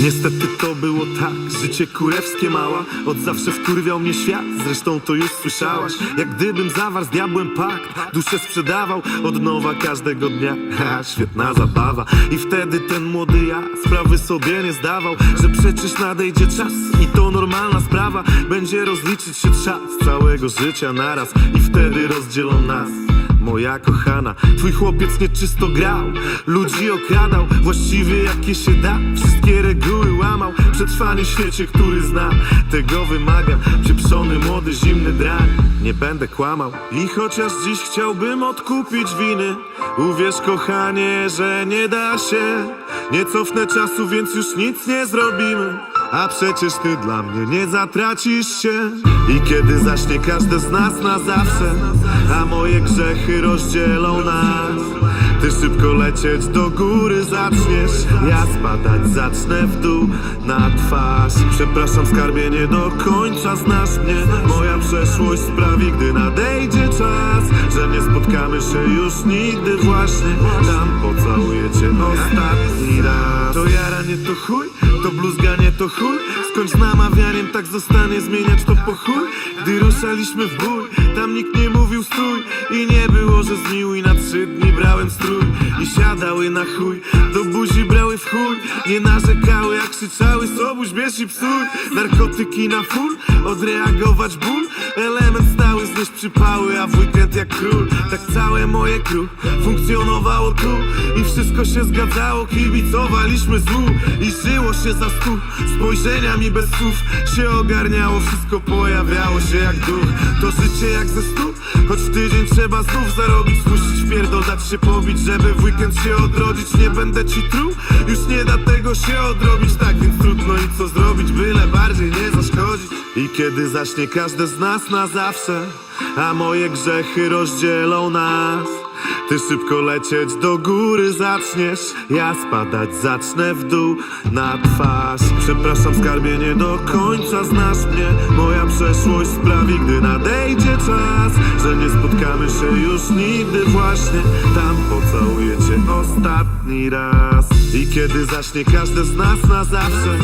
Niestety to było tak, życie kurewskie mała. Od zawsze wkurwiał mnie świat, zresztą to już słyszałaś. Jak gdybym zawarł z diabłem pakt, duszę sprzedawał od nowa każdego dnia. Ha, świetna zabawa. I wtedy ten młody ja sprawy sobie nie zdawał, że przecież nadejdzie czas i to normalna sprawa. Będzie rozliczyć się czas całego życia naraz i wtedy rozdzielą nas. Moja kochana, twój chłopiec nieczysto grał, ludzi okradał, właściwie jakie się da. Wszystkie reguły łamał, przetrwanie w świecie, który znam. Tego wymagam, pieprzony, młody, zimny drań. Nie będę kłamał i chociaż dziś chciałbym odkupić winy, uwierz kochanie, że nie da się. Nie cofnę czasu, więc już nic nie zrobimy, a przecież ty dla mnie nie zatracisz się. I kiedy zaśnie każde z nas na zawsze, a moje grzechy rozdzielą nas, ty szybko lecieć do góry zaczniesz, ja spadać zacznę w dół na twarz. Przepraszam skarbie, nie do końca znasz mnie. Moja przeszłość sprawi, gdy nadejdzie czas, że nie spotkamy się już nigdy właśnie. Tam pocałuję cię ostatni raz. To jaranie to chuj, to bluzganie to chuj. Skończ z namawianiem, tak zostanie, zmieniać to po chuj. Gdy ruszaliśmy w bój, tam nikt nie mówił stój. I nie było, że zmiłuj, na 3 dni brałem strój i siadały na chuj, do buzi brały w chuj. Nie narzekały, jak krzyczały, sobuś, bierz i psuj. Narkotyki na full, odreagować ból. Element stały, znieść przypały, a w weekend jak król. Tak całe moje crew funkcjonowało tu i wszystko się zgadzało, kibicowaliśmy złu i żyło się za 100 spojrzeniami bez słów. Się ogarniało, wszystko pojawiało się jak duch. To życie jak ze 100, choć w tydzień trzeba znów zarobić, spuścić pierdol, dać się pobić, żeby w weekend się odrodzić. Nie będę ci truł, już nie da tego się odrobić. Tak więc trudno i co zrobić, byle bardziej nie zaszkodzić. I kiedy zaśnie każde z nas na zawsze, a moje grzechy rozdzielą nas, ty szybko lecieć do góry zaczniesz, ja spadać zacznę w dół na twarz. Przepraszam skarbie, nie do końca znasz mnie. Moja przeszłość sprawi, gdy nadejdzie czas, że nie spotkamy się już nigdy właśnie. Tam pocałuję cię ostatni raz. I kiedy zaśnie każde z nas na zawsze,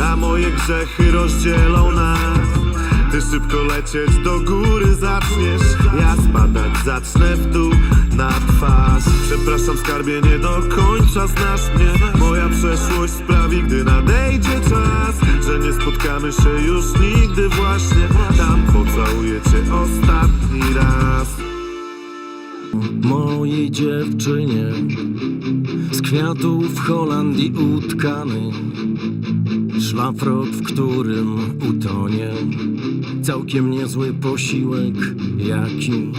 a moje grzechy rozdzielą nas, ty szybko lecieć do góry zaczniesz, ja spadać zacznę w dół na twarz. Przepraszam skarbie, nie do końca znasz mnie. Moja przeszłość sprawi, gdy nadejdzie czas, że nie spotkamy się już nigdy właśnie. Tam pocałuję cię ostatni raz. Mojej dziewczynie z kwiatów w Holandii utkany szlafrok, w którym utonie całkiem niezły posiłek, jaki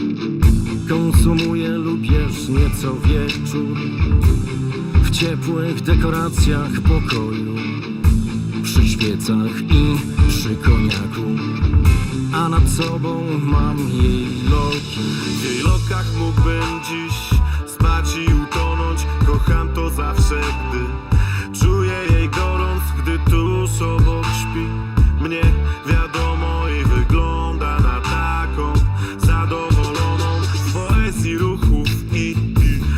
konsumuję lub jesz nieco wieczór w ciepłych dekoracjach pokoju, przy świecach i przy koniaku, a nad sobą mam jej loki. W jej lokach mógłbym dziś spać i utonąć. Kocham to zawsze, gdy czuję jej gorąc, gdy tuż obok śpi. Mnie wiadomo i wygląda na taką zadowoloną. W poezji ruchów i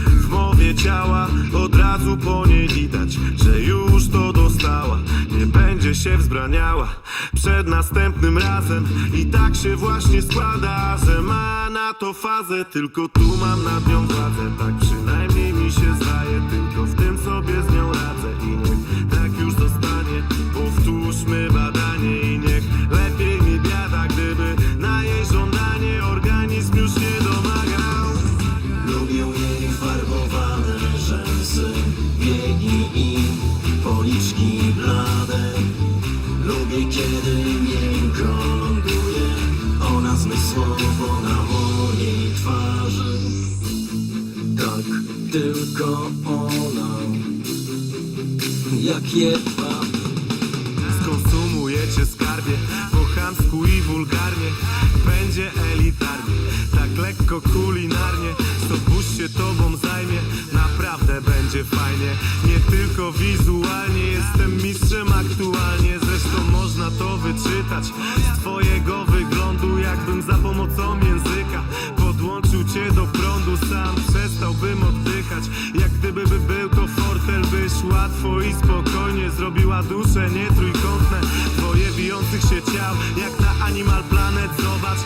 w mowie ciała od razu po niej widać, że już to dostała. Nie będzie się wzbraniała przed następnym razem. I tak się właśnie składa, że ma na to fazę. Tylko tu mam nad nią władzę, tak przynajmniej mi się zdaje. Tylko w tym sobie z nią radzę i niech tak już zostanie. Powtórzmy badanie i niech lepiej mi biada, gdyby na jej żądanie organizm już nie domagał. Lubię jej farbowane rzęsy, biegi i policzki blade. Lubię, kiedy miękko ląduje ona zmysłowo na mojej twarzy. Tak, tylko ona, jak jedwa. Skonsumujecie skarbie po chamsku i wulgarnie. Będzie elitarnie, tak lekko kulinarnie. Stobuś się tobą zajmie, naprawdę będzie fajnie. Nie tylko wizualnie, jestem mistrzem aktualnie. Zresztą można to wyczytać z twojego wyglądu, jakbym za pomocą języka podłączył cię do prądu. Sam przestałbym oddychać, jak gdyby był to fortel, byś łatwo i spokojnie zrobił zrobiła dusze, nie trójkątne. Dwoje bijących się ciał, jak na Animal Planet. Zobacz,